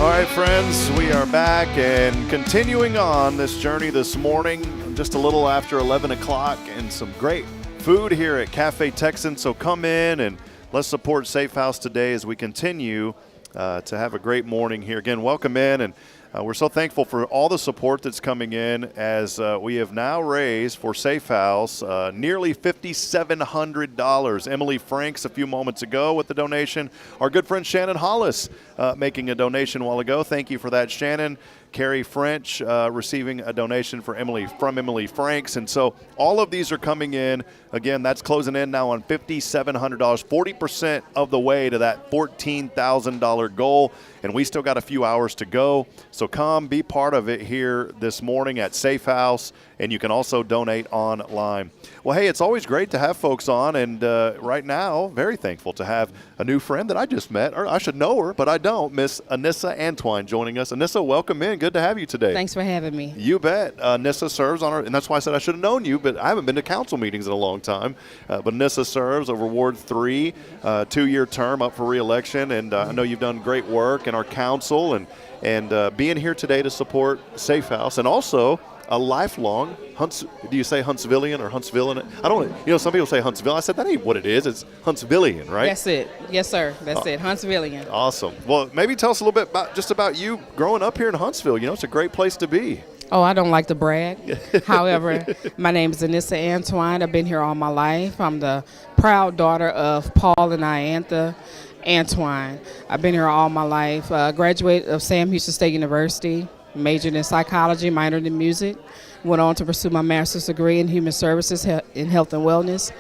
All right, friends, we are back and continuing on this journey this morning, just a little after 11 o'clock, and some great food here at Cafe Texan. So come in and let's support Safe House today as we continue to have a great morning here. Again, welcome in, and we're so thankful for all the support that's coming in as we have now raised for Safe House nearly $5,700. Emily Franks a few moments ago with the donation. Our good friend Shannon Hollis making a donation a while ago. Thank you for that, Shannon. Carrie French receiving a donation from Emily Franks. And so all of these are coming in. Again, that's closing in now on $5,700, 40% of the way to that $14,000 goal. And we still got a few hours to go. So come be part of it here this morning at Safe House. And you can also donate online. Well, hey, it's always great to have folks on. And right now, very thankful to have a new friend that I just met. Or I should know her, but I don't. Miss Anissa Antwine joining us. Anissa, welcome in. Good to have you today. Thanks for having me. You bet. Anissa serves on our, and that's why I said I should have known you, but I haven't been to council meetings in a long time. But Anissa serves over Ward 3, 2-year term up for re-election. And I know you've done great work in our council and being here today to support Safe House, and also a lifelong do you say Huntsvillian or Huntsvillian? I don't, some people say Huntsville. I said that ain't what it is. It's Huntsvillian, right? That's it. Yes, sir. That's it. Huntsvillian. Awesome. Well, maybe tell us a little bit about you growing up here in Huntsville. It's a great place to be. Oh, I don't like to brag. However, my name is Anissa Antwine. I've been here all my life. I'm the proud daughter of Paul and Iantha Antwine. I've been here all my life. Graduated of Sam Houston State University. Majored in psychology, minored in music. Went on to pursue my master's degree in human services in health and wellness.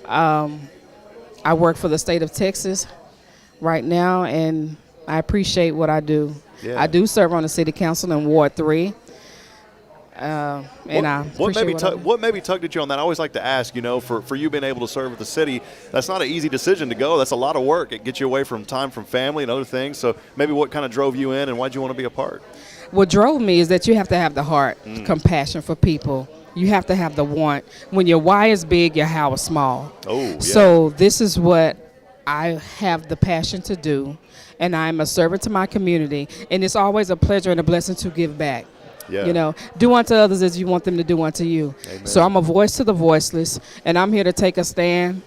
I work for the state of Texas right now, and I appreciate what I do. Yeah. I do serve on the city council in Ward 3. What maybe tugged at you on that? I always like to ask, for you being able to serve at the city, that's not an easy decision to go. That's a lot of work. It gets you away from family and other things. So maybe what kind of drove you in, and why'd you want to be a part? What drove me is that you have to have the heart, compassion for people. You have to have the want. When your why is big, your how is small. Oh, yeah. So this is what I have the passion to do, and I'm a servant to my community. And it's always a pleasure and a blessing to give back. Yeah. Do unto others as you want them to do unto you. Amen. So I'm a voice to the voiceless, and I'm here to take a stand.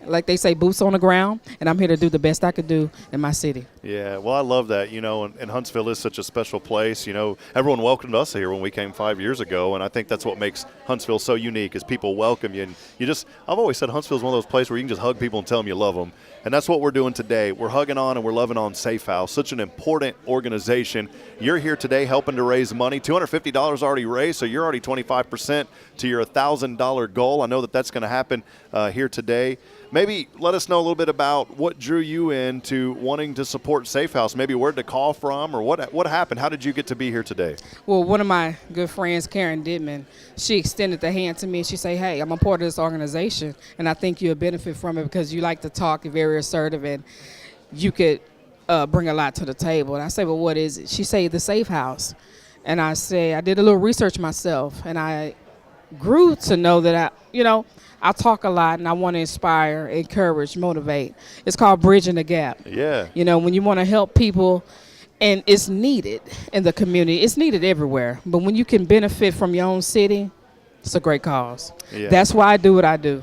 Like they say, boots on the ground, and I'm here to do the best I could do in my city. Yeah, well, I love that, and Huntsville is such a special place. Everyone welcomed us here when we came 5 years ago, and I think that's what makes Huntsville so unique is people welcome you. And I've always said Huntsville is one of those places where you can just hug people and tell them you love them. And that's what we're doing today. We're hugging on and we're loving on Safe House, such an important organization. You're here today helping to raise money. $250 already raised, so you're already 25% to your $1,000 goal. I know that's going to happen here today. Maybe let us know a little bit about what drew you into wanting to support Safe House, maybe where to call from or what happened. How did you get to be here today? Well, one of my good friends, Karen Didman, she extended the hand to me and she said, hey, I'm a part of this organization and I think you'll benefit from it because you like to talk, you're very assertive, and you could bring a lot to the table. And I said, well, what is it? She said, the Safe House. And I say, I did a little research myself and I grew to know that I talk a lot and I want to inspire, encourage, motivate. It's called Bridging the Gap. Yeah. When you want to help people, and it's needed in the community. It's needed everywhere. But when you can benefit from your own city, it's a great cause. Yeah. That's why I do what I do.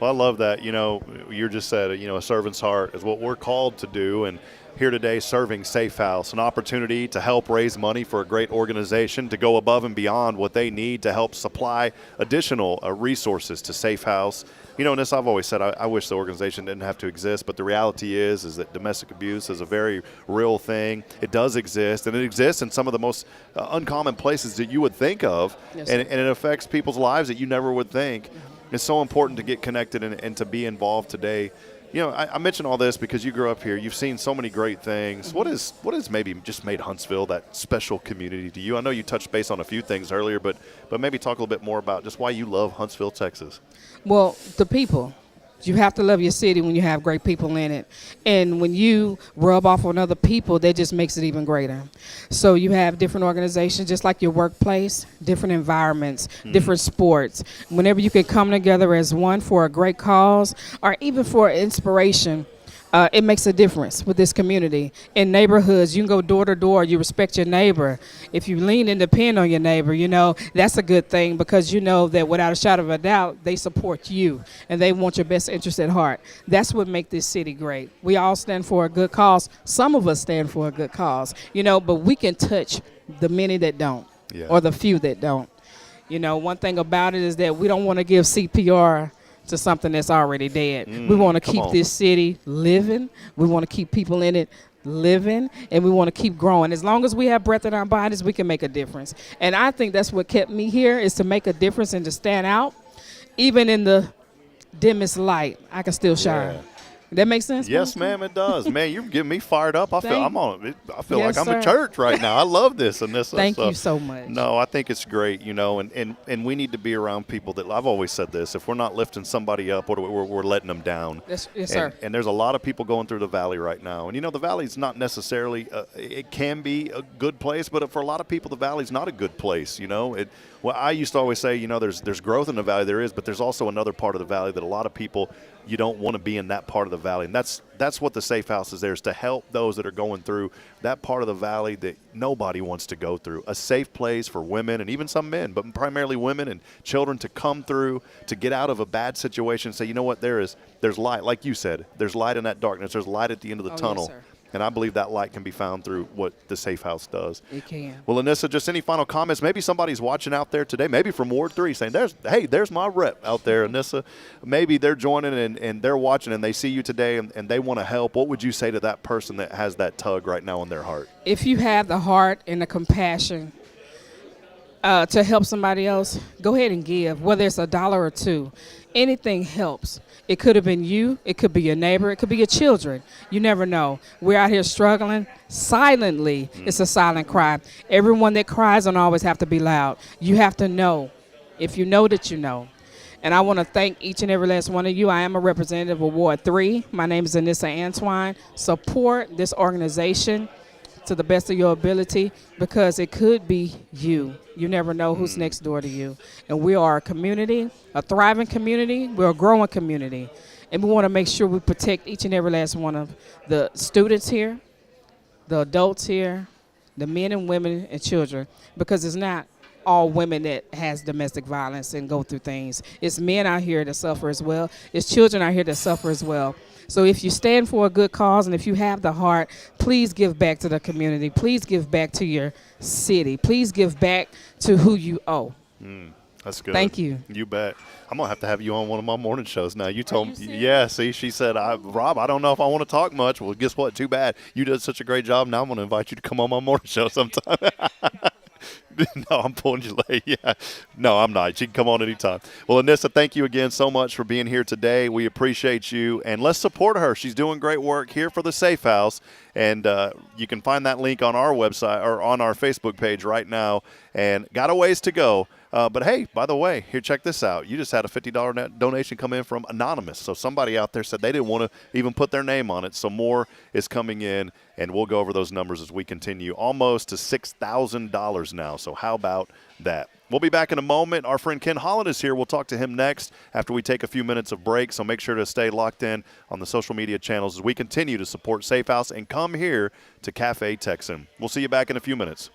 Well, I love that. You just said, a servant's heart is what we're called to do. And here today serving Safe House, an opportunity to help raise money for a great organization to go above and beyond what they need to help supply additional resources to Safe House. And this I've always said, I wish the organization didn't have to exist, but the reality is that domestic abuse is a very real thing. It does exist, and it exists in some of the most uncommon places that you would think of, yes, and it affects people's lives that you never would think. Mm-hmm. It's so important to get connected and to be involved today. I mention all this because you grew up here. You've seen so many great things. Mm-hmm. What has maybe just made Huntsville that special community to you? I know you touched base on a few things earlier, but maybe talk a little bit more about just why you love Huntsville, Texas. Well, the people. You have to love your city when you have great people in it. And when you rub off on other people, that just makes it even greater. So you have different organizations, just like your workplace, different environments, different sports. Whenever you can come together as one for a great cause or even for inspiration, It makes a difference with this community. In neighborhoods, you can go door to door. You respect your neighbor. If you lean and depend on your neighbor, that's a good thing, because you know that without a shadow of a doubt, they support you and they want your best interest at heart. That's what makes this city great. We all stand for a good cause. Some of us stand for a good cause, but we can touch the many that don't, or the few that don't. One thing about it is that we don't want to give CPR to something that's already dead. We want to keep this city living. We want to keep people in it living, and we want to keep growing. As long as we have breath in our bodies, we can make a difference. And I think that's what kept me here, is to make a difference and to stand out. Even in the dimmest light, I can still shine. Yeah. That makes sense? Yes, ma'am, it does. Man, you're getting me fired up. I feel Yes, like I'm sir. at church right now. I love this, Anissa. Thank you so much. No, I think it's great, and we need to be around people that, I've always said this, if we're not lifting somebody up, we're letting them down. Yes, sir. And there's a lot of people going through the valley right now. And, the valley's not necessarily, it can be a good place, but for a lot of people, the valley's not a good place, Well, I used to always say, there's growth in the valley, there is, but there's also another part of the valley that a lot of people, you don't want to be in that part of the valley. And that's what the Safe House is there, is to help those that are going through that part of the valley that nobody wants to go through. A safe place for women and even some men, but primarily women and children, to come through, to get out of a bad situation and say, you know what, there's light. Like you said, there's light in that darkness. There's light at the end of the tunnel. Yes, sir. And I believe that light can be found through what the Safe House does. It can. Well, Anissa, just any final comments? Maybe somebody's watching out there today, maybe from Ward 3, saying, there's my rep out there, Anissa. Maybe they're joining and they're watching and they see you today and they want to help. What would you say to that person that has that tug right now in their heart? If you have the heart and the compassion to help somebody else, go ahead and give, whether it's $1 or $2. Anything helps. It could have been you. It could be your neighbor. It could be your children. You never know. We're out here struggling silently. It's a silent cry. Everyone that cries don't always have to be loud. You have to know. If you know that you know. And I want to thank each and every last one of you. I am a representative of Ward 3. My name is Anissa Antwine. Support this organization to the best of your ability, because it could be you. You never know who's next door to you. And we are a community, a thriving community. We're a growing community. And we want to make sure we protect each and every last one of the students here, the adults here, the men and women and children, because it's not all women that has domestic violence and go through things. It's men out here that suffer as well. It's children out here that suffer as well. So if you stand for a good cause and if you have the heart, please give back to the community. Please give back to your city. Please give back to who you owe. That's good. Thank you. You bet. I'm going to have you on one of my morning shows now. You told me. Yeah, see, she said, Rob, I don't know if I want to talk much. Well, guess what? Too bad. You did such a great job. Now I'm going to invite you to come on my morning show sometime. No, I'm pulling you late. Yeah. No, I'm not. She can come on anytime. Well, Anissa, thank you again so much for being here today. We appreciate you. And let's support her. She's doing great work here for the Safe House. And you can find that link on our website or on our Facebook page right now. And got a ways to go. But, hey, by the way, here, check this out. You just had a $50 donation come in from Anonymous. So somebody out there said they didn't want to even put their name on it. So more is coming in, and we'll go over those numbers as we continue. Almost to $6,000 now. So how about that? We'll be back in a moment. Our friend Ken Holland is here. We'll talk to him next after we take a few minutes of break. So make sure to stay locked in on the social media channels as we continue to support Safe House and come here to Cafe Texan. We'll see you back in a few minutes.